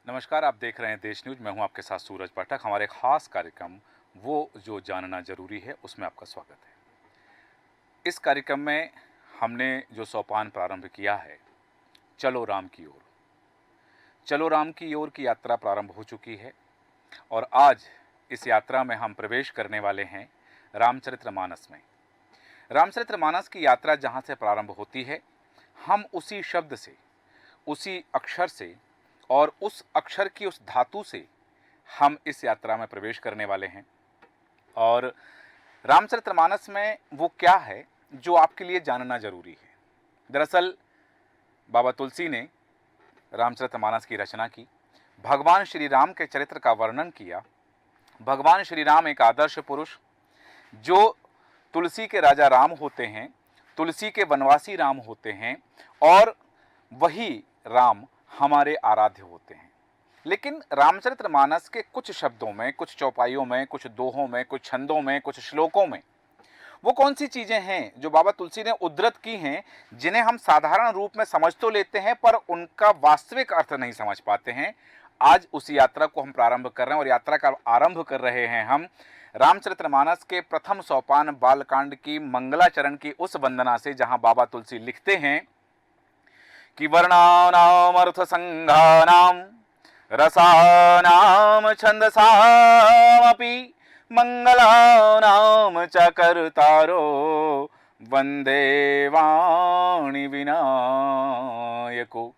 नमस्कार, आप देख रहे हैं देश न्यूज़। मैं हूं आपके साथ सूरज पाठक। हमारे खास कार्यक्रम वो जो जानना ज़रूरी है उसमें आपका स्वागत है। इस कार्यक्रम में हमने जो सोपान प्रारंभ किया है, चलो राम की ओर। चलो राम की ओर की यात्रा प्रारंभ हो चुकी है और आज इस यात्रा में हम प्रवेश करने वाले हैं रामचरितमानस में। रामचरितमानस की यात्रा जहाँ से प्रारंभ होती है, हम उसी शब्द से, उसी अक्षर से और उस अक्षर की उस धातु से हम इस यात्रा में प्रवेश करने वाले हैं। और रामचरितमानस में वो क्या है जो आपके लिए जानना जरूरी है। दरअसल बाबा तुलसी ने रामचरितमानस की रचना की, भगवान श्री राम के चरित्र का वर्णन किया। भगवान श्री राम एक आदर्श पुरुष जो तुलसी के राजा राम होते हैं, तुलसी के वनवासी राम होते हैं और वही राम हमारे आराध्य होते हैं। लेकिन रामचरितमानस के कुछ शब्दों में, कुछ चौपाइयों में, कुछ दोहों में, कुछ छंदों में, कुछ श्लोकों में वो कौन सी चीजें हैं जो बाबा तुलसी ने उद्धृत की हैं, जिन्हें हम साधारण रूप में समझ तो लेते हैं पर उनका वास्तविक अर्थ नहीं समझ पाते हैं। आज उसी यात्रा को हम प्रारंभ कर रहे हैं और यात्रा का आरंभ कर रहे हैं हम रामचरितमानस के प्रथम सोपान बालकांड की मंगलाचरण की उस वंदना से, जहां बाबा तुलसी लिखते हैं कि वर्णानाम अर्थ संघानाम रसानाम छंदसामपि मंगलानाम च कर्तारो वंदे वाणी विनायको।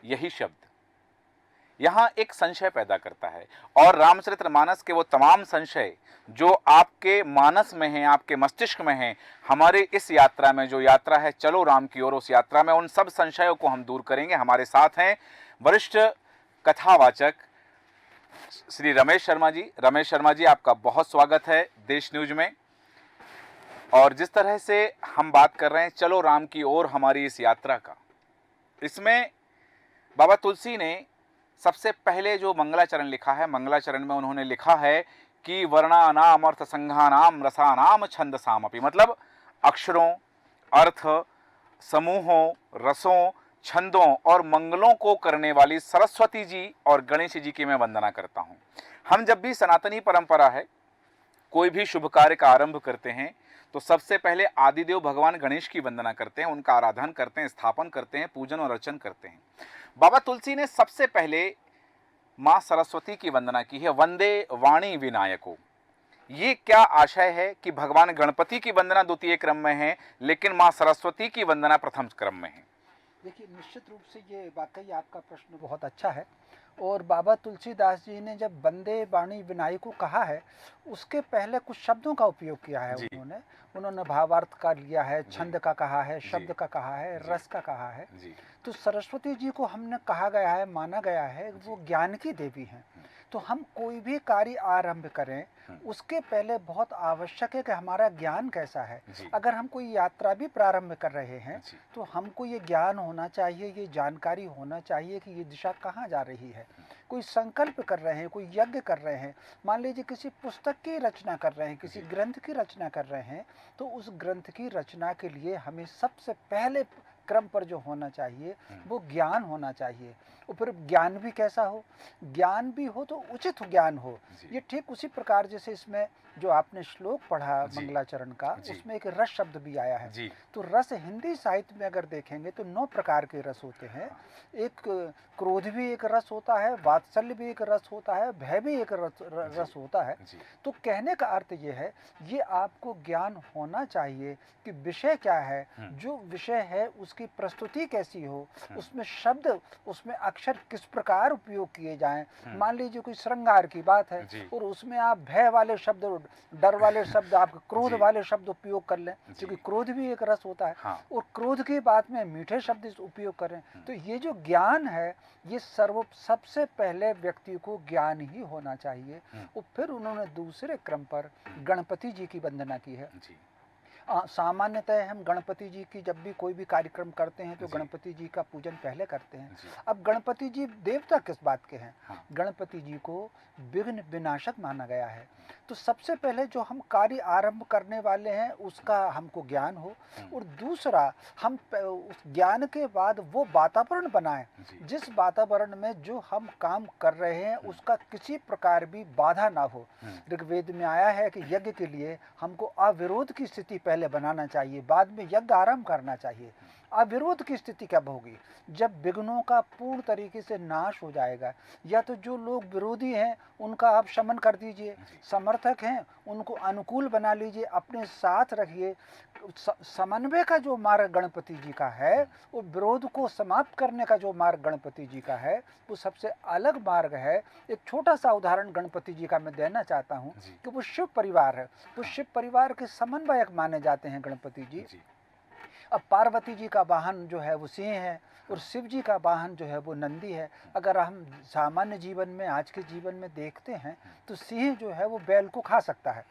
यही शब्द यहाँ एक संशय पैदा करता है और रामचरितमानस के वो तमाम संशय जो आपके मानस में हैं, आपके मस्तिष्क में हैं, हमारे इस यात्रा में, जो यात्रा है चलो राम की ओर, उस यात्रा में उन सब संशयों को हम दूर करेंगे। हमारे साथ हैं वरिष्ठ कथावाचक श्री रमेश शर्मा जी। रमेश शर्मा जी, आपका बहुत स्वागत है देश न्यूज में। और जिस तरह से हम बात कर रहे हैं चलो राम की ओर हमारी इस यात्रा का, इसमें बाबा तुलसी ने सबसे पहले जो मंगलाचरण लिखा है, मंगलाचरण में उन्होंने लिखा है कि वर्णानाम अर्थ संघानाम रसानाम छंदसामपि, मतलब अक्षरों, अर्थ, समूहों, रसों, छंदों और मंगलों को करने वाली सरस्वती जी और गणेश जी की मैं वंदना करता हूं। हम जब भी सनातनी परंपरा है, कोई भी शुभ कार्य का आरंभ करते हैं तो सबसे पहले आदिदेव भगवान गणेश की वंदना करते हैं, उनका आराधन करते हैं, स्थापन करते हैं, पूजन और अर्चन करते हैं। बाबा तुलसी ने सबसे पहले मां सरस्वती की वंदना की है, वंदे वाणी विनायको। ये क्या आशय है कि भगवान गणपति की वंदना द्वितीय क्रम में है लेकिन मां सरस्वती की वंदना प्रथम क्रम में है। देखिए, निश्चित रूप से ये वाकई आपका प्रश्न बहुत अच्छा है। और बाबा तुलसीदास जी ने जब वंदे वाणी विनायको कहा है, उसके पहले कुछ शब्दों का उपयोग किया है। जी। उन्होंने भावार्थ का लिया है, जी। छंद का कहा है, जी। शब्द का कहा है, जी। रस का कहा है। जी। तो सरस्वती जी को हमने कहा गया है, माना गया है, वो ज्ञान की देवी हैं। तो हम कोई भी कार्य आरंभ करें, उसके पहले बहुत आवश्यक है कि हमारा ज्ञान कैसा है। जी। अगर हम कोई यात्रा भी प्रारंभ कर रहे हैं जी। तो हमको ये ज्ञान होना चाहिए, ये जानकारी होना चाहिए कि ये दिशा कहाँ जा रही है। कोई संकल्प कर रहे हैं, कोई यज्ञ कर रहे हैं, मान लीजिए किसी पुस्तक की रचना कर रहे हैं, किसी ग्रंथ की रचना कर रहे हैं, तो उस ग्रंथ की रचना के लिए हमें सबसे पहले क्रम पर जो होना चाहिए वो ज्ञान होना चाहिए। और फिर ज्ञान भी कैसा हो, ज्ञान भी हो तो उचित ज्ञान हो। ये ठीक उसी प्रकार जैसे इसमें जो आपने श्लोक पढ़ा मंगलाचरण का, उसमें एक रस शब्द भी आया है। तो रस हिंदी साहित्य में अगर देखेंगे तो 9 प्रकार के रस होते हैं। एक क्रोध भी एक रस होता है, वात्सल्य भी एक रस होता है, भय भी एक रस होता है। तो कहने का अर्थ ये है, ये आपको ज्ञान होना चाहिए कि विषय क्या है, जो विषय है उसकी प्रस्तुति कैसी हो, उसमें शब्द, उसमें अक्षर किस प्रकार उपयोग किए जाएं। मान लीजिए कोई श्रृंगार की बात है और उसमें आप भय वाले शब्द, डर वाले शब्द, आप क्रोध वाले शब्द उपयोग कर लें, क्योंकि क्रोध भी एक रस होता है। और क्रोध की बात में मीठे शब्द उपयोग करें। तो ये जो ज्ञान है, ये सबसे पहले व्यक्ति को ज्ञान ही होना चाहिए। और फिर उन्होंने दूसरे क्रम पर गणपति जी की वंदना की है। सामान्यतः हम गणपति जी की जब भी कोई भी कार्यक्रम करते हैं तो जी। गणपति जी का पूजन पहले करते हैं। जी। अब गणपति जी देवता किस बात के हैं? हाँ। गणपति जी को विघ्न विनाशक माना गया है। तो सबसे पहले जो हम कार्य आरंभ करने वाले हैं उसका हमको ज्ञान हो, और दूसरा हम उस ज्ञान के बाद वो वातावरण बनाएं जी। जिस वातावरण में जो हम काम कर रहे हैं उसका किसी प्रकार भी बाधा ना हो। ऋग्वेद में आया है कि यज्ञ के लिए हमको अविरोध की स्थिति पहले बनाना चाहिए, बाद में यज्ञ आरंभ करना चाहिए। अविरोध की स्थिति कब होगी? जब विघ्नों का पूर्ण तरीके से नाश हो जाएगा। या तो जो लोग विरोधी हैं उनका आप शमन कर दीजिए, समर्थक हैं उनको अनुकूल बना लीजिए, अपने साथ रखिए। समन्वय का जो मार्ग गणपति जी का है, वो विरोध को समाप्त करने का जो मार्ग गणपति जी का है, वो सबसे अलग मार्ग है। एक छोटा सा उदाहरण गणपति जी का मैं देना चाहता हूँ कि वो शिव परिवार है। वो शिव परिवार के समन्वयक माने जाते हैं गणपति जी। अब पार्वती जी का वाहन जो है वो सिंह है, और शिव जी का वाहन जो है वो नंदी है। अगर हम सामान्य जीवन में, आज के जीवन में देखते हैं तो सिंह जो है वो बैल को खा सकता है।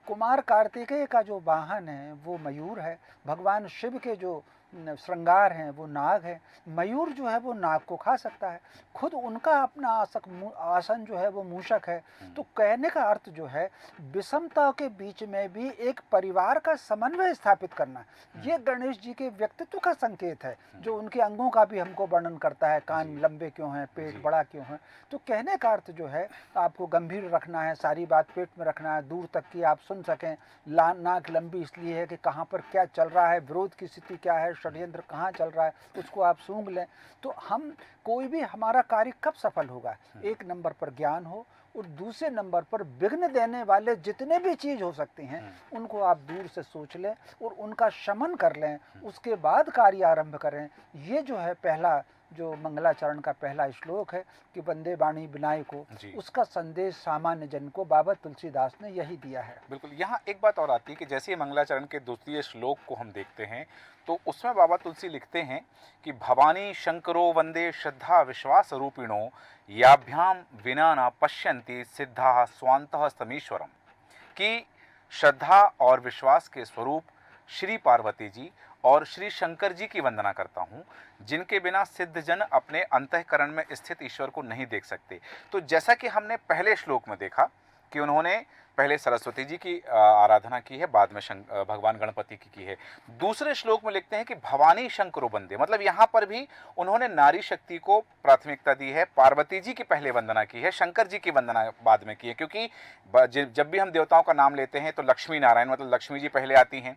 कुमार कार्तिकेय का जो वाहन है वो मयूर है। भगवान शिव के जो श्रृंगार हैं वो नाग है। मयूर जो है वो नाग को खा सकता है। खुद उनका अपना आसन जो है वो मूषक है। तो कहने का अर्थ जो है, विषमता के बीच में भी एक परिवार का समन्वय स्थापित करना, ये गणेश जी के व्यक्तित्व का संकेत है, जो उनके अंगों का भी हमको वर्णन करता है। कान लंबे क्यों हैं, पेट बड़ा क्यों है। तो कहने का अर्थ जो है, आपको गंभीर रखना है, सारी बात पेट में रखना है, दूर तक की आप सुन सकें। नाक लंबी इसलिए है कि कहाँ पर क्या चल रहा है, विरोध की स्थिति क्या है, षड्यंत्र कहाँ चल रहा है, उसको आप सूंघ लें। तो हम कोई भी हमारा कार्य कब सफल होगा? एक नंबर पर ज्ञान हो, और दूसरे नंबर पर विघ्न देने वाले जितने भी चीज हो सकती हैं उनको आप दूर से सोच लें और उनका शमन कर लें, उसके बाद कार्य आरंभ करें। ये जो है पहला जो मंगलाचरण का पहला श्लोक है कि वंदे वाणी विनायको, उसका संदेश सामान्य जन को बाबा तुलसीदास ने यही दिया है। बिल्कुल। यहाँ एक बात और आती है कि जैसे मंगलाचरण के दूसरे श्लोक को हम देखते हैं तो उसमें बाबा तुलसी लिखते हैं कि भवानी शंकरो वंदे श्रद्धा विश्वास रूपिणो याभ्याम विना न पश्यन्ति सिद्धा स्वांतः समीश्वरम, कि श्रद्धा और विश्वास के स्वरूप श्री पार्वती जी और श्री शंकर जी की वंदना करता हूँ, जिनके बिना सिद्धजन अपने अंतःकरण में स्थित ईश्वर को नहीं देख सकते। तो जैसा कि हमने पहले श्लोक में देखा कि उन्होंने पहले सरस्वती जी की आराधना की है, बाद में भगवान गणपति की है। दूसरे श्लोक में लिखते हैं कि भवानी शंकरो वंदे, मतलब यहाँ पर भी उन्होंने नारी शक्ति को प्राथमिकता दी है। पार्वती जी की पहले वंदना की है, शंकर जी की वंदना बाद में की है, क्योंकि जब भी हम देवताओं का नाम लेते हैं तो लक्ष्मी नारायण मतलब लक्ष्मी जी पहले आती हैं।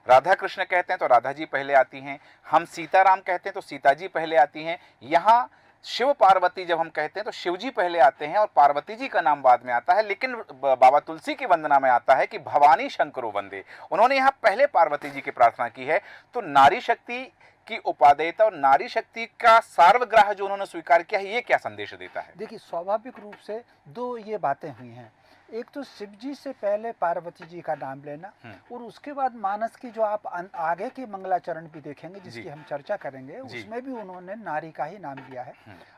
राधा कृष्ण कहते हैं तो राधा जी पहले आती हैं। हम सीताराम कहते हैं तो सीता जी पहले आती हैं। यहाँ शिव पार्वती जब हम कहते हैं तो शिव जी पहले आते हैं और पार्वती जी का नाम बाद में आता है। लेकिन बाबा तुलसी की वंदना में आता है कि भवानी शंकरो वंदे, उन्होंने यहाँ पहले पार्वती जी की प्रार्थना की है। तो नारी शक्ति की उपादेयता और नारी शक्ति का सार्वग्राह जो उन्होंने स्वीकार किया है, ये क्या संदेश देता है? देखिए, स्वाभाविक रूप से दो ये बातें हुई हैं। एक तो शिव जी से पहले पार्वती जी का नाम लेना, और उसके बाद मानस की जो आप आगे के मंगलाचरण भी देखेंगे जिसकी हम चर्चा करेंगे, उसमें भी उन्होंने नारी का ही नाम लिया है।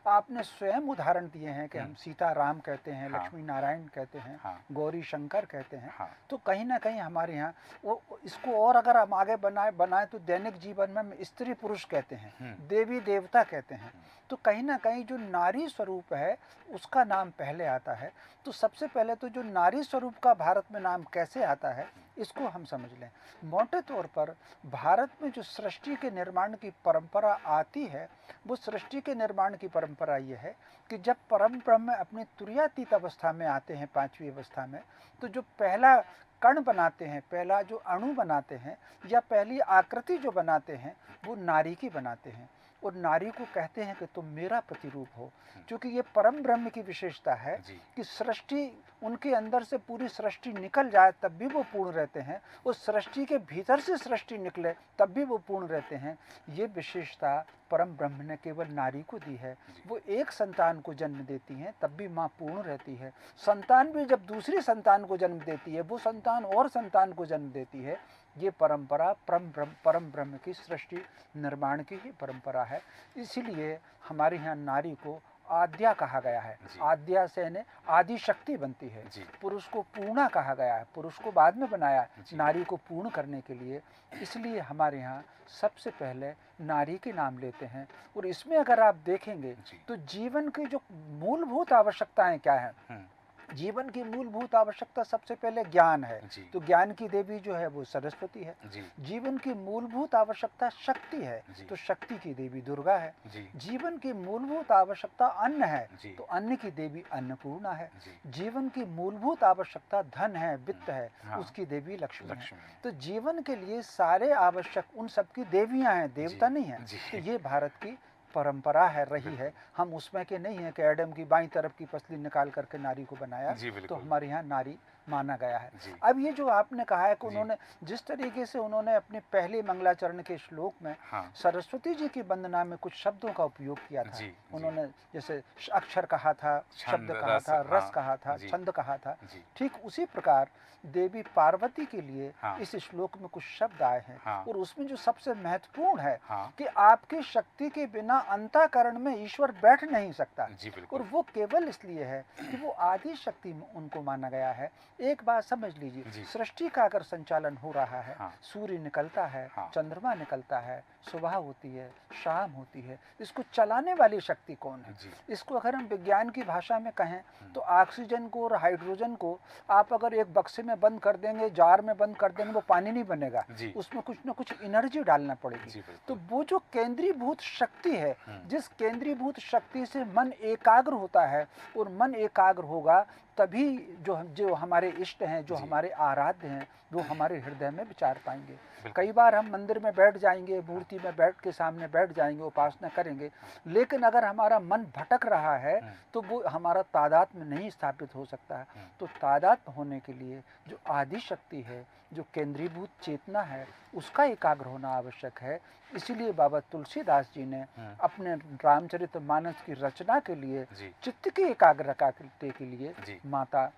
आपने स्वयं उदाहरण दिए हैं कि हम सीता राम कहते हैं, लक्ष्मी नारायण कहते हैं, गौरी शंकर कहते हैं। तो कहीं ना कहीं हमारे यहाँ वो इसको और अगर हम आगे बनाए तो दैनिक जीवन में हम स्त्री पुरुष कहते हैं, देवी देवता कहते हैं। तो कहीं ना कहीं जो नारी स्वरूप है उसका नाम पहले आता है। तो सबसे पहले तो जो नारी स्वरूप का भारत में नाम कैसे आता है इसको हम समझ लें। मोटे तौर पर भारत में जो सृष्टि के निर्माण की परंपरा आती है, वो सृष्टि के निर्माण की परंपरा ये है कि जब परम ब्रह्म अपनी तुरीयातीत अवस्था में आते हैं, पांचवी अवस्था में, तो जो पहला कण बनाते हैं, पहला जो अणु बनाते हैं या पहली आकृति जो बनाते हैं वो नारी की बनाते हैं, और नारी को कहते हैं कि तुम मेरा प्रतिरूप हो। क्योंकि ये परम ब्रह्म की विशेषता है कि सृष्टि उनके अंदर से पूरी सृष्टि निकल जाए तब भी वो पूर्ण रहते हैं, उस सृष्टि के भीतर से सृष्टि निकले तब भी वो पूर्ण रहते हैं। ये विशेषता परम ब्रह्म ने केवल नारी को दी है। वो एक संतान को जन्म देती हैं तब भी माँ पूर्ण रहती है। संतान भी जब दूसरी संतान को जन्म देती है, वो संतान और संतान को जन्म देती है। ये परंपरा परम ब्रह्म की सृष्टि निर्माण की ही परंपरा है। इसीलिए हमारे यहाँ नारी को आद्या कहा गया है। जी। आद्या से यानी आदि शक्ति बनती है। जी। पुरुष को पूर्णा कहा गया है, पुरुष को बाद में बनाया जी। नारी को पूर्ण करने के लिए। इसलिए हमारे यहाँ सबसे पहले नारी के नाम लेते हैं। और इसमें अगर आप देखेंगे जी। तो जीवन की जो मूलभूत आवश्यकताएं क्या हैं, जीवन की मूलभूत आवश्यकता सबसे पहले ज्ञान है। जी। तो ज्ञान की देवी जो है वो सरस्वती है। जी। जीवन की मूलभूत आवश्यकता शक्ति है, जी। तो शक्ति की देवी दुर्गा है। जी। जीवन की मूलभूत आवश्यकता अन्न है, जी। तो अन्न की देवी अन्नपूर्णा है। जी। जीवन की मूलभूत आवश्यकता धन है, वित्त है, हाँ। उसकी देवी लक्ष्मी है। लक्ष्मी। तो जीवन के लिए सारे आवश्यक उन सबकी देवियां हैं, देवता जी। नहीं है। जी। तो ये भारत की परंपरा है, रही है। हम उसमें के नहीं है कि एडम की बाईं तरफ की पसली निकाल करके नारी को बनाया। जी, तो बिल्कुल। हमारे यहाँ नारी माना गया है। जी। अब ये जो आपने कहा है कि जी। उन्होंने जिस तरीके से उन्होंने अपने पहले मंगलाचरण के श्लोक में हाँ। सरस्वती जी की वंदना में कुछ शब्दों का उपयोग किया था। जी। उन्होंने जैसे अक्षर कहा था, शब्द छंद, कहा रस, था, रस हाँ। कहा था, जी। छंद कहा था। जी। ठीक उसी प्रकार देवी पार्वती के लिए हाँ। इस श्लोक में कुछ शब्द आए हैं। हाँ। और उसमें जो सबसे महत्वपूर्ण है हाँ। कि आपकी शक्ति के बिना अंतःकरण में ईश्वर बैठ नहीं सकता। जी, और बिल्कुल। वो केवल इसलिए है कि वो आदि शक्ति में उनको माना गया है। एक बात समझ जी। लीजिए, सृष्टि का अगर संचालन हो रहा है, हाँ। सूर्य निकलता है, हाँ। चंद्रमा निकलता है, सुबह होती है, शाम होती है, इसको चलाने वाली शक्ति कौन है? जी। इसको अगर हम विज्ञान की भाषा में कहें तो ऑक्सीजन को और हाइड्रोजन को आप अगर एक बक्से में बंद कर देंगे, जार में बंद कर देंगे, वो पानी नहीं बनेगा। जी। उसमें कुछ ना कुछ एनर्जी डालना पड़ेगी। जी, बिल्कुल। तो वो जो केंद्रीभूत शक्ति है, जिस केंद्रीभूत शक्ति से मन एकाग्र होता है, और मन एकाग्र होगा तभी जो हमारे इष्ट हैं, जो जी। हमारे आराध्य हैं, वो हमारे हृदय में विचार पाएंगे। बिल्कुल। कई बार हम मंदिर में बैठ जाएंगे, मूर्ति में बैठ के सामने बैठ जाएंगे, उपासना करेंगे, लेकिन अगर हमारा मन भटक रहा है तो वो हमारा तादात्म्य में नहीं स्थापित हो सकता है। तो तादात्म्य होने के लिए जो आदि शक्ति है, जो केंद्रीभूत चेतना है, उसका एकाग्र होना आवश्यक है। इसीलिए बाबा तुलसीदास जी ने अपने रामचरितमानस की रचना के लिए जी। चित्त की एकाग्रता के लिए जी। माता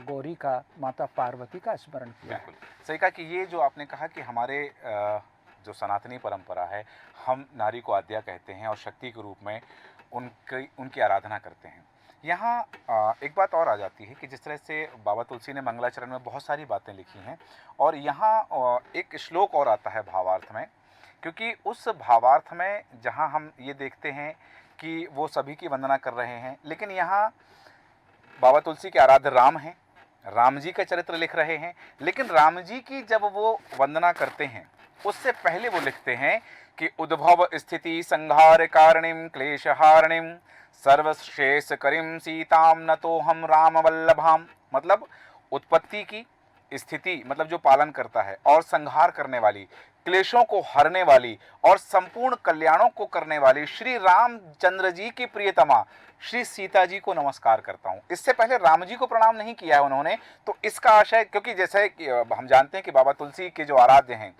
गौरी का, माता पार्वती का स्मरण किया। बिल्कुल सही कहा कि ये जो आपने कहा कि हमारे जो सनातनी परंपरा है, हम नारी को आद्या कहते हैं और शक्ति के रूप में उनकी आराधना करते हैं। यहाँ एक बात और आ जाती है कि जिस तरह से बाबा तुलसी ने मंगलाचरण में बहुत सारी बातें लिखी हैं, और यहाँ एक श्लोक और आता है भावार्थ में, क्योंकि उस भावार्थ में जहाँ हम ये देखते हैं कि वो सभी की वंदना कर रहे हैं, लेकिन यहाँ बाबा तुलसी के आराध्य राम हैं, राम जी का चरित्र लिख रहे हैं, लेकिन राम जी की जब वो वंदना करते हैं उससे पहले वो लिखते हैं कि उद्भव स्थिति संहार कारणिम क्लेशहारणिम सर्वशेष करीम सीताम न तो हम राम वल्लभाम। मतलब उत्पत्ति की, स्थिति मतलब जो पालन करता है, और संहार करने वाली, क्लेशों को हरने वाली और संपूर्ण कल्याणों को करने वाली श्री रामचंद्र जी की प्रियतमा श्री सीता जी को नमस्कार करता हूँ। इससे पहले राम जी को प्रणाम नहीं किया है उन्होंने। तो इसका आशय, क्योंकि जैसे कि हम जानते हैं कि बाबा तुलसी के जो आराध्य हैं,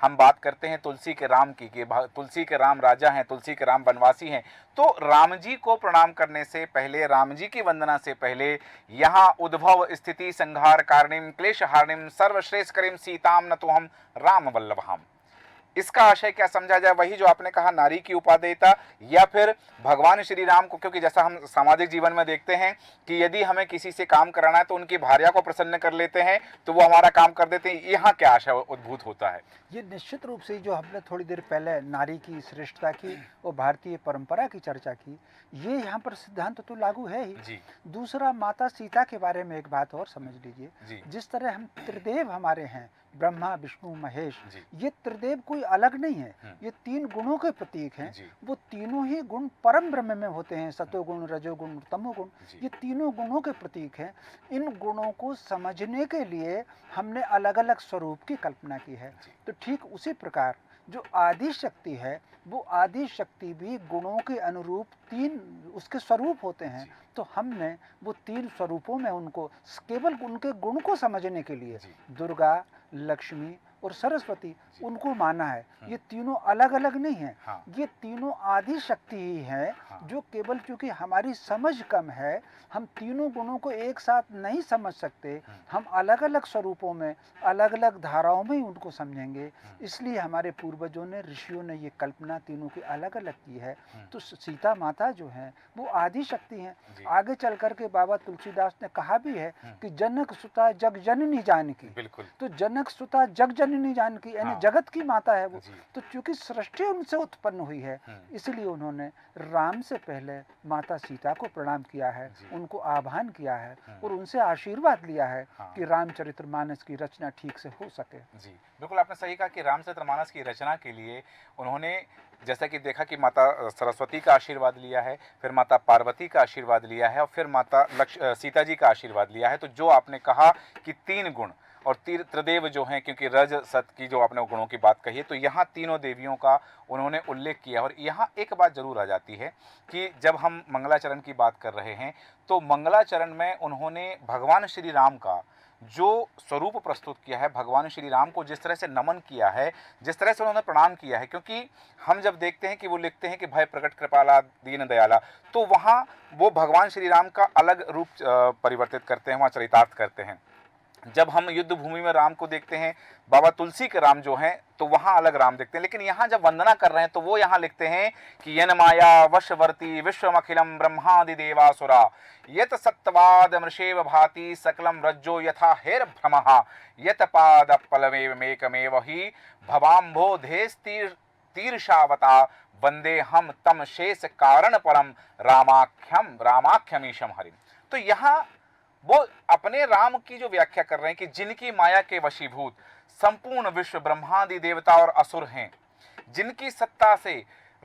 हम बात करते हैं तुलसी के राम की, कि तुलसी के राम राजा हैं, तुलसी के राम वनवासी हैं, तो राम जी को प्रणाम करने से पहले, राम जी की वंदना से पहले यहाँ उद्भव स्थिति संहार कारणिम क्लेशहारणिम सर्वश्रेष्ठ करीम सीताम न तो हम राम वल्लभाम। इसका आशय क्या समझा जाए? वही जो आपने कहा, नारी की उपादेयता, या फिर भगवान श्री राम को, क्योंकि जैसा हम सामाजिक जीवन में देखते हैं कि यदि हमें किसी से काम कराना है तो उनकी भार्या को प्रसन्न कर लेते हैं तो वो हमारा काम कर देते हैं। यहाँ क्या आशय उद्भूत होता है? ये निश्चित रूप से जो हमने थोड़ी देर पहले नारी की श्रेष्ठता की और भारतीय परंपरा की चर्चा की, ये यहाँ पर सिद्धांत तो लागू है ही। जी। दूसरा, माता सीता के बारे में एक बात और समझ लीजिए। जी। जिस तरह हम त्रिदेव हमारे हैं, ब्रह्मा विष्णु महेश, जी। ये त्रिदेव कोई अलग नहीं है, ये तीन गुणों के प्रतीक हैं। जी। वो तीनों ही गुण परम ब्रह्म में होते हैं, सतोगुण, रजोगुण, तमोगुण, जी। ये तीनों गुणों के प्रतीक हैं। इन गुणों को समझने के लिए हमने अलग अलग स्वरूप की कल्पना की है। जी। तो ठीक उसी प्रकार जो आदि शक्ति है, वो आदि शक्ति भी गुणों के अनुरूप तीन उसके स्वरूप होते हैं। जी। तो हमने वो तीन स्वरूपों में उनको केवल उनके गुण को समझने के लिए जी। दुर्गा, लक्ष्मी और सरस्वती जी। उनको माना है। ये तीनों अलग अलग नहीं है, हाँ। ये तीनों आदि शक्ति ही है। हाँ। हाँ। जो केवल चूँकि हमारी समझ कम है, हम तीनों गुणों को एक साथ नहीं समझ सकते, हम अलग-अलग स्वरूपों में, अलग-अलग धाराओं में ही उनको समझेंगे। इसलिए हमारे पूर्वजों ने, ऋषियों ने ये कल्पना तीनों की अलग-अलग की है। तो सीता माता जो हैं, वो आदि शक्ति हैं। जी। आगे चल कर के बाबा तुलसीदास ने कहा भी है कि जनक सुता जग जननी जानकी। बिल्कुल। तो जनक सुता जग जननी जानकी यानी हाँ। जगत की माता है वो। जी। तो चूंकि सृष्टि उनसे उत्पन्न हुई है, इसलिए उन्होंने राम से पहले माता सीता को प्रणाम किया है, जी। उनको आह्वान किया है और उनसे आशीर्वाद लिया है हाँ। कि रामचरितमानस की रचना ठीक से हो सके। जी, बिल्कुल आपने सही कहा कि रामचरितमानस की रचना के लिए उन्होंने जैसा कि देखा कि माता सरस्वती का आशीर्वाद लिया है, फिर माता पार्वती का आशीर्वाद लिया है और फिर माता सीता जी का आशीर्वाद लिया है। तो जो आपने कहा कि 3 गुण और त्रिदेव जो हैं, क्योंकि रज सत की जो आपने गुणों की बात कही है, तो यहाँ तीनों देवियों का उन्होंने उल्लेख किया। और यहाँ एक बात जरूर आ जाती है कि जब हम मंगलाचरण की बात कर रहे हैं, तो मंगलाचरण में उन्होंने भगवान श्री राम का जो स्वरूप प्रस्तुत किया है, भगवान श्री राम को जिस तरह से नमन किया है, जिस तरह से उन्होंने प्रणाम किया है, क्योंकि हम जब देखते हैं कि वो लिखते हैं कि भय प्रकट कृपाला दीन दयाला, तो वहाँ वो भगवान श्री राम का अलग रूप परिवर्तित करते हैं, वहाँ चरितार्थ करते हैं। जब हम युद्ध भूमि में राम को देखते हैं, बाबा तुलसी के राम जो हैं, तो वहाँ अलग राम देखते हैं। लेकिन यहाँ जब वंदना कर रहे हैं तो वो यहाँ लिखते हैं कि यन माया वशवर्ती विश्वमखिलम ब्रह्मादि देवासुरा यत सत्वाद मृषेव भाति सकलम रज्जो यथा हेर भ्रमः यत पाद पलवेमेकमेव ही भवाम्भोधेस्तीर तीर्षावता वंदे हम तम शेष कारण परम रामाख्यमीशम हरिम। तो यहाँ वो अपने राम की जो व्याख्या कर रहे हैं कि जिनकी माया के वशीभूत संपूर्ण विश्व ब्रह्मादि देवता और असुर हैं, जिनकी सत्ता से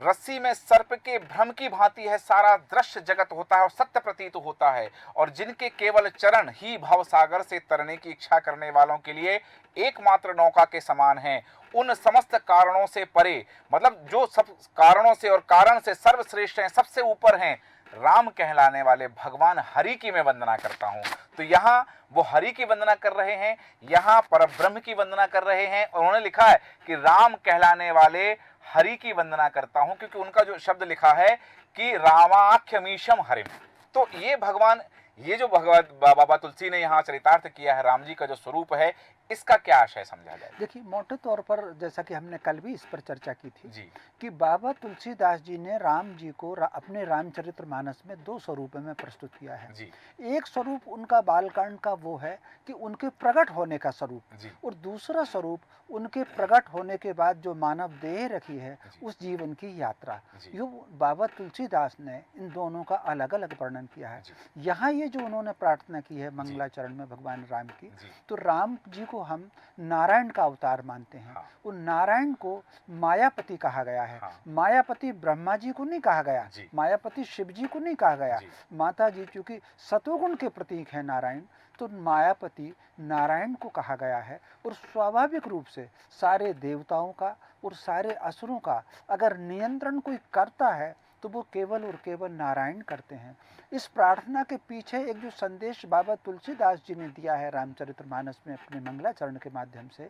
रस्सी में सर्प के भ्रम की भांति है सारा दृश्य जगत होता है और सत्य प्रतीत होता है, और जिनके केवल चरण ही भव सागर से तरने की इच्छा करने वालों के लिए एकमात्र नौका के समान हैं, उन समस्त कारणों से परे, मतलब जो सब कारणों से और कारण से सर्वश्रेष्ठ हैं, सबसे ऊपर हैं, राम कहलाने वाले भगवान हरि की मैं वंदना करता हूं। तो यहाँ वो हरि की वंदना कर रहे हैं, यहाँ परब्रह्म की वंदना कर रहे हैं, और उन्होंने लिखा है कि राम कहलाने वाले हरि की वंदना करता हूं, क्योंकि उनका जो शब्द लिखा है कि रामाख्यमीशम हरिम। तो ये भगवान, ये जो भगवत बाबा तुलसी ने यहाँ चरितार्थ किया है, राम जी का जो स्वरूप है, इसका क्या आशय समझा जाए? देखिए, मोटे तौर पर जैसा कि हमने कल भी इस पर चर्चा की थी जी। कि बाबा तुलसीदास जी ने राम जी को अपने रामचरितमानस में 2 स्वरूप में प्रस्तुत किया है। जी। एक स्वरूप उनका बालकांड का वो है कि उनके प्रकट होने का स्वरूप, जी। और दूसरा स्वरूप उनके प्रकट होने के बाद जो मानव देह रखी है जी। उस जीवन की यात्रा। जी। यो बाबा तुलसीदास ने इन दोनों का अलग अलग वर्णन किया है। जी। यहाँ ये जो उन्होंने प्रार्थना की है मंगलाचरण में भगवान राम की, जी। तो राम जी को हम नारायण का अवतार मानते हैं। हाँ। उन नारायण को मायापति कहा गया है। हाँ। मायापति ब्रह्मा जी को नहीं कहा गया, जी। मायापति शिव जी को नहीं कहा गया। जी। माता जी चूंकि सतोगुण के प्रतीक है नारायण, तो मायापति नारायण को कहा गया है। और स्वाभाविक रूप से सारे देवताओं का और सारे असुरों का अगर नियंत्रण कोई करता है तो वो केवल और केवल नारायण करते हैं। इस प्रार्थना के पीछे एक जो संदेश बाबा तुलसीदास जी ने दिया है रामचरितमानस में अपने मंगलाचरण के माध्यम से,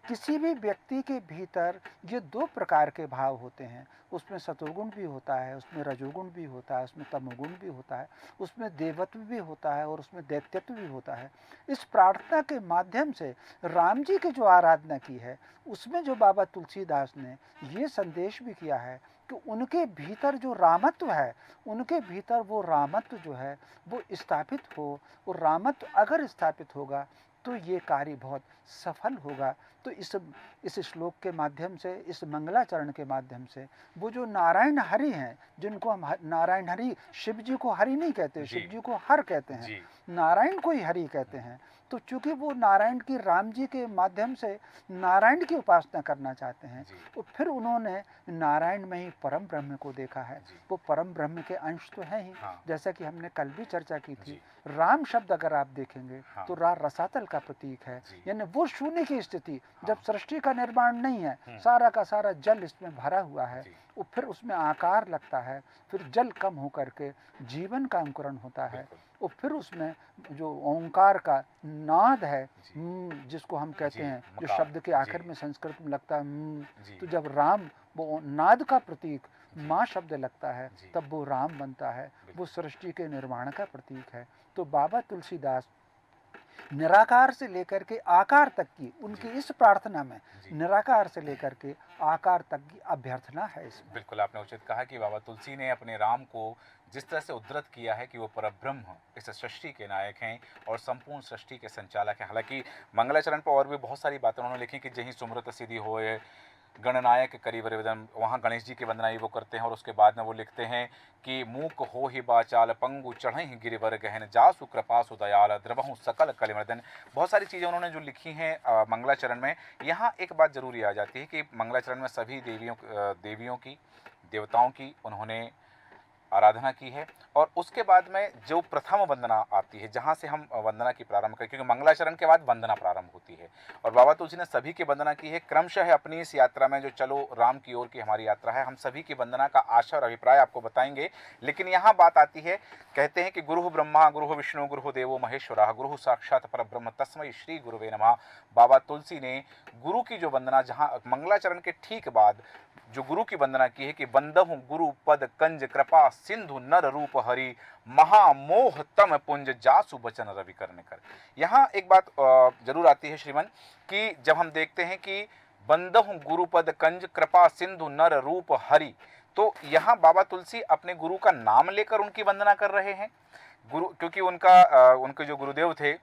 किसी भी व्यक्ति के भीतर ये 2 प्रकार के भाव होते हैं। उसमें सतोगुण भी होता है, उसमें रजोगुण भी होता है, उसमें तमोगुण भी होता है, उसमें देवत्व भी होता है और उसमें दैत्यत्व भी होता है। इस प्रार्थना के माध्यम से राम जी की जो आराधना की है, उसमें जो बाबा तुलसीदास ने ये संदेश भी किया है कि उनके भीतर जो रामत्व है, उनके भीतर वो रामत्व जो है वो स्थापित हो, और रामत्व अगर स्थापित होगा तो ये कार्य बहुत सफल होगा। तो इस श्लोक के माध्यम से, इस मंगलाचरण के माध्यम से, वो जो नारायण हरि हैं, जिनको हम नारायण हरि, शिव जी को हरि नहीं कहते, शिव जी को हर कहते हैं, नारायण को ही हरि कहते हैं। तो चूंकि वो नारायण की, राम जी के माध्यम से नारायण की उपासना करना चाहते हैं, तो फिर उन्होंने नारायण में ही परम ब्रह्म को देखा है। वो परम ब्रह्म के अंश तो है ही। जैसा कि हमने कल भी चर्चा की थी, राम शब्द अगर आप देखेंगे तो रसातल का प्रतीक है, यानी वो शून्य की स्थिति, जब सृष्टि का निर्माण नहीं है, सारा का सारा जल इसमें भरा हुआ है, और फिर उसमें आकार लगता है, फिर जल कम होकर के जीवन का अंकुरण होता है, और फिर उसमें जो ओंकार का नाद है, जिसको हम कहते हैं, जो शब्द के आखिर में संस्कृत में लगता है, तो जब राम वो नाद का प्रतीक माँ शब्द लगता है जी। तब वो राम बनता है, वो बिल्कुल। सृष्टि के निर्माण का प्रतीक है। तो बाबा तुलसीदास निराकार से लेकर के आकार तक की उनकी जी। इस प्रार्थना में जी। निराकार से लेकर के आकार तक की अभ्यर्थना है इसमें। बिल्कुल, आपने उचित कहा कि बाबा तुलसी ने अपने राम को जिस तरह से उद्धृत किया है कि वो परब्रह्म इस सृष्टि के नायक हैं और संपूर्ण सृष्टि के संचालक हैं। हालाँकि मंगलाचरण पर और भी बहुत सारी बातें उन्होंने लिखी कि जहीं सुमरत सिद्धि होए, गणनायक करिवरविदम, वहाँ गणेश जी की वंदना ही वो करते हैं और उसके बाद में वो लिखते हैं कि मूक हो ही बाचाल पंगु चढ़हि गिरिवर गहन जासु कृपासु दयाल द्रवहु सकल कलिमर्दन। बहुत सारी चीज़ें उन्होंने जो लिखी हैं मंगलाचरण में। यहाँ एक बात ज़रूरी आ जाती है कि मंगलाचरण में सभी देवियों की, देवताओं की उन्होंने आराधना की है और उसके बाद में जो प्रथम वंदना आती है, जहाँ से हम वंदना की प्रारंभ करें, क्योंकि मंगलाचरण के बाद वंदना प्रारंभ होती है और बाबा तुलसी ने सभी की वंदना की है। क्रमशः अपनी इस यात्रा में जो चलो राम की ओर की हमारी यात्रा है, हम सभी की वंदना का आशा और अभिप्राय आपको बताएंगे। लेकिन यहाँ बात आती है, कहते हैं कि गुरु ब्रह्मा गुरु विष्णु गुरु देवो महेश्वरा गुरु साक्षात परब्रह्म तस्मै श्री गुरुवे नमः। बाबा तुलसी ने गुरु की जो वंदना, जहाँ मंगलाचरण के ठीक बाद जो गुरु की वंदना की है कि वंदहु गुरु पद कंज कृपा सिंधु नर रूप हरि महामोह तम पुंज जासु बचन रवि करने कर। यहाँ एक बात जरूर आती है श्रीमन कि जब हम देखते हैं कि वंदहु गुरुपद कंज कृपा सिंधु नर रूप हरि, तो यहाँ बाबा तुलसी अपने गुरु का नाम लेकर उनकी वंदना कर रहे हैं। गुरु, क्योंकि उनके जो गुरुदेव थे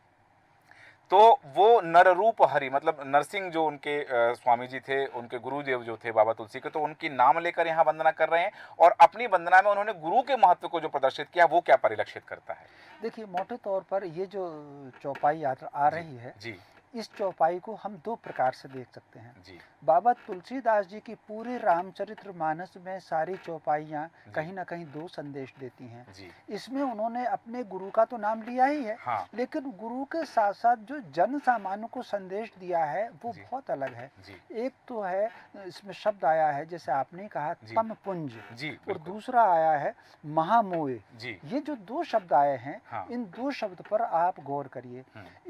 तो वो नर रूप हरि, मतलब नरसिंह जो उनके स्वामी जी थे, उनके गुरुदेव जो थे बाबा तुलसी के, तो उनकी नाम लेकर यहाँ वंदना कर रहे हैं और अपनी वंदना में उन्होंने गुरु के महत्व को जो प्रदर्शित किया वो क्या परिलक्षित करता है? देखिए, मोटे तौर पर ये जो चौपाई यात्रा आ जी। रही है, जी। इस चौपाई को हम दो प्रकार से देख सकते हैं। जी। बाबा तुलसीदास जी की पूरे रामचरितमानस में सारी चौपाइयाँ जी। कहीं ना कहीं दो संदेश देती हैं। जी। इसमें उन्होंने अपने गुरु का तो नाम लिया ही है, हाँ। लेकिन गुरु के साथ साथ जो जन सामान्य को संदेश दिया है वो जी। बहुत अलग है। जी। एक तो है, इसमें शब्द आया है जैसे आपने कहा जी। तम पुंज, जी। और बिल्कुल। दूसरा आया है महामोय। जी। ये जो दो शब्द आए हैं, हाँ। इन दो शब्द पर आप गौर करिए।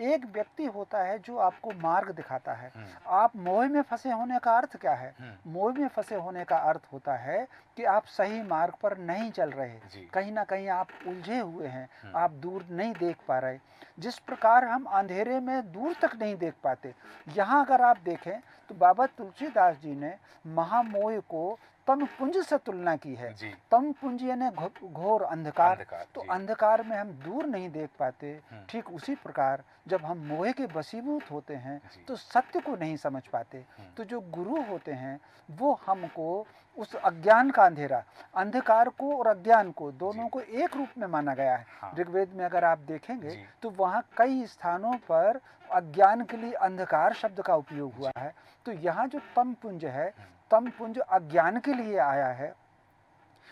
एक व्यक्ति होता है जो आपको मार्ग दिखाता है। आप मोह में फंसे होने का अर्थ क्या है? मोह में फंसे होने का अर्थ होता है कि आप सही मार्ग पर नहीं चल रहे, कहीं ना कहीं आप उलझे हुए हैं, आप दूर नहीं देख पा रहे। जिस प्रकार हम अंधेरे में दूर तक नहीं देख पाते, यहाँ अगर आप देखें तो बाबा तुलसीदास जी ने महामोह को तम पुंज से तुलना की है। जी। तम पुंज यानी घोर अंधकार। तो जी। अंधकार में हम दूर नहीं देख पाते। ठीक उसी प्रकार जब हम मोह के वशीभूत होते हैं तो सत्य को नहीं समझ पाते। तो जो गुरु होते हैं वो हमको उस अज्ञान का अंधेरा, अंधकार को और अज्ञान को दोनों को एक रूप में माना गया है। हाँ। ऋग्वेद में अगर आप देखेंगे तो वहाँ कई स्थानों पर अज्ञान के लिए अंधकार शब्द का उपयोग हुआ है। तो यहाँ जो तम पुंज है, तम पुंज अज्ञान के लिए आया है।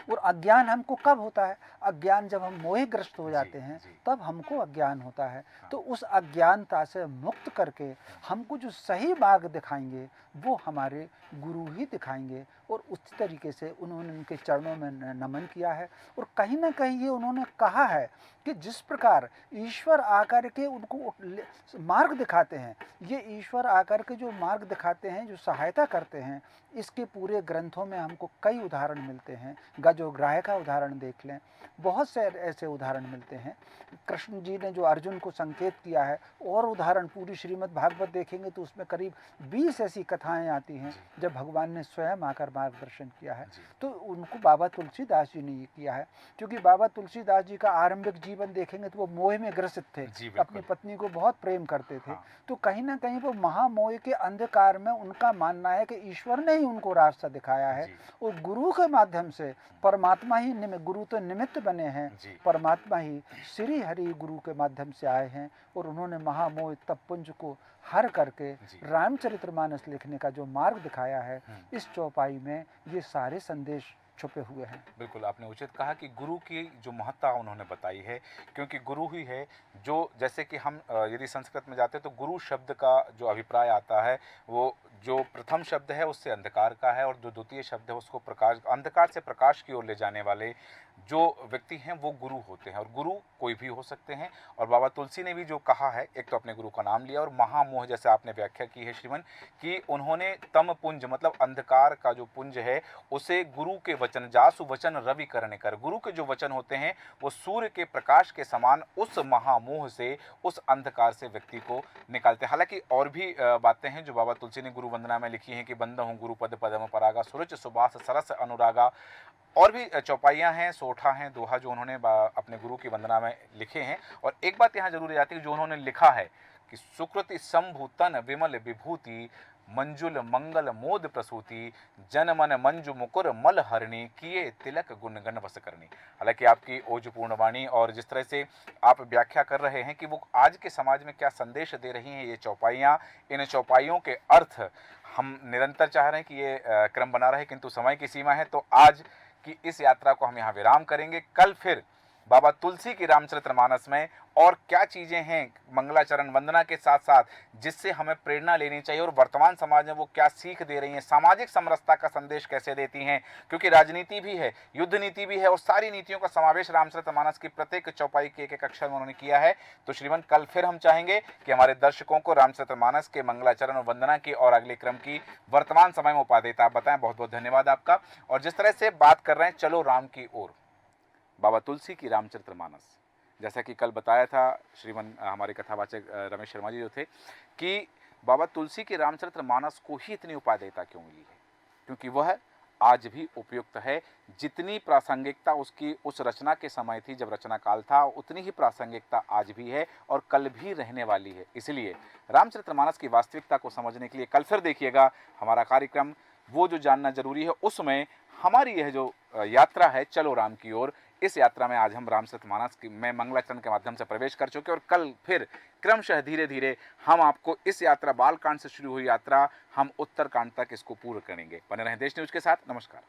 और अज्ञान हमको कब होता है? अज्ञान जब हम मोहग्रस्त हो जाते हैं तब हमको अज्ञान होता है। तो उस अज्ञानता से मुक्त करके हमको जो सही मार्ग दिखाएंगे वो हमारे गुरु ही दिखाएंगे। और उस तरीके से उन्होंने उनके चरणों में नमन किया है। और कहीं ना कहीं ये उन्होंने कहा है कि जिस प्रकार ईश्वर आकर के उनको मार्ग दिखाते हैं, ये ईश्वर आकर के जो मार्ग दिखाते हैं, जो सहायता करते हैं, इसके पूरे ग्रंथों में हमको कई उदाहरण मिलते हैं। गजोग्राह का उदाहरण देख लें, बहुत से ऐसे उदाहरण मिलते हैं। कृष्ण जी ने जो अर्जुन को संकेत किया है, और उदाहरण पूरी श्रीमद् भागवत देखेंगे तो उसमें करीब 20 ऐसी कथाएं आती हैं जब भगवान ने स्वयं आकर मार्गदर्शन किया है। तो उनको बाबा तुलसीदास जी ने ये किया है। क्योंकि बाबा तुलसीदास जी का आरंभिक जीवन देखेंगे तो वो मोह में ग्रसित थे, अपनी पत्नी को बहुत प्रेम करते थे। तो कहीं ना कहीं वो महामोह के अंधकार में उनका मानना है कि ईश्वर ने ही उनको रास्ता दिखाया है। और गुरु के माध्यम से परमात्मा ही गुरु तो निमित्त बने हैं, परमात्मा ही श्री हरि गुरु के माध्यम से आए हैं। और उन्होंने महामोह तपपुंज को हर करके रामचरितमानस लिखने का जो मार्ग दिखाया है, इस चौपाई में ये सारे संदेश छुपे हुए हैं। बिल्कुल, आपने उचित कहा कि गुरु की जो महत्ता उन्होंने बताई है, क्योंकि गुरु ही है जो, जैसे कि हम यदि संस्कृत में जाते हैं तो गुरु शब्द का जो अभिप्राय आता है वो जो प्रथम शब्द है उससे अंधकार का है, और जो द्वितीय शब्द है उसको प्रकाश, अंधकार से प्रकाश की ओर ले जाने वाले जो व्यक्ति हैं वो गुरु होते हैं और गुरु कोई भी हो सकते हैं। और बाबा तुलसी ने भी जो कहा है, एक तो अपने गुरु का नाम लिया और महामोह जैसे आपने व्याख्या की है श्रीमन, कि उन्होंने तम पुंज मतलब अंधकार का जो पुंज है उसे गुरु के वचन, जासु वचन रवि करने कर, गुरु के जो वचन होते हैं वो सूर्य के प्रकाश के समान उस महामोह से, उस अंधकार से व्यक्ति को निकालते हैं। हालांकि और भी बातें हैं जो बाबा तुलसी ने गुरु वंदना में लिखी हैं कि बंद हूँ गुरुपद पदम परागा, सुरुच सुबास सरस अनुरागा। और भी चौपाइयाँ हैं, सोठा हैं, दोहा जो उन्होंने अपने गुरु की वंदना में लिखे हैं। और एक बात यहाँ जरूर याद है कि जो उन्होंने लिखा है कि सुकृति शंभु तन विमल विभूति, मंजुल मंगल मोद प्रसूति, जन मन मंजु मुकुर मल हरणी, किए तिलक गुणगन वस करनी। हालांकि आपकी ओजपूर्ण वाणी और जिस तरह से आप व्याख्या कर रहे हैं कि वो आज के समाज में क्या संदेश दे रही हैं ये चौपाइयाँ, इन चौपाइयों के अर्थ हम निरंतर चाह रहे हैं कि ये क्रम बना रहे, किंतु समय की सीमा है। तो आज कि इस यात्रा को हम यहाँ विराम करेंगे। कल फिर बाबा तुलसी की रामचरितमानस में और क्या चीज़ें हैं मंगलाचरण वंदना के साथ साथ जिससे हमें प्रेरणा लेनी चाहिए और वर्तमान समाज में वो क्या सीख दे रही हैं, सामाजिक समरसता का संदेश कैसे देती हैं, क्योंकि राजनीति भी है, युद्ध नीति भी है और सारी नीतियों का समावेश रामचरितमानस की प्रत्येक चौपाई के एक अक्षर में उन्होंने किया है। तो श्रीमन कल फिर हम चाहेंगे कि हमारे दर्शकों को रामचरितमानस के मंगलाचरण और वंदना की और अगले क्रम की वर्तमान समय में उपादेयता आप बताएं। बहुत बहुत धन्यवाद आपका। और जिस तरह से बात कर रहे हैं चलो राम की ओर, बाबा तुलसी की रामचरितमानस, जैसा कि कल बताया था श्रीमन हमारे कथावाचक रमेश शर्मा जी जो थे कि बाबा तुलसी की रामचरितमानस को ही इतनी उपादेयता क्यों मिली है, क्योंकि वह आज भी उपयुक्त है। जितनी प्रासंगिकता उसकी उस रचना के समय थी जब रचना काल था, उतनी ही प्रासंगिकता आज भी है और कल भी रहने वाली है। इसलिए रामचरितमानस की वास्तविकता को समझने के लिए कल फिर देखिएगा हमारा कार्यक्रम वो जो जानना जरूरी है। उसमें हमारी यह जो यात्रा है चलो राम की ओर, इस यात्रा में आज हम रामचरितमानस में मंगलाचरण के माध्यम से प्रवेश कर चुके और कल फिर क्रमशः धीरे धीरे हम आपको इस यात्रा बालकांड से शुरू हुई यात्रा हम उत्तरकांड तक इसको पूर्ण करेंगे। बने रहें देश न्यूज के साथ। नमस्कार।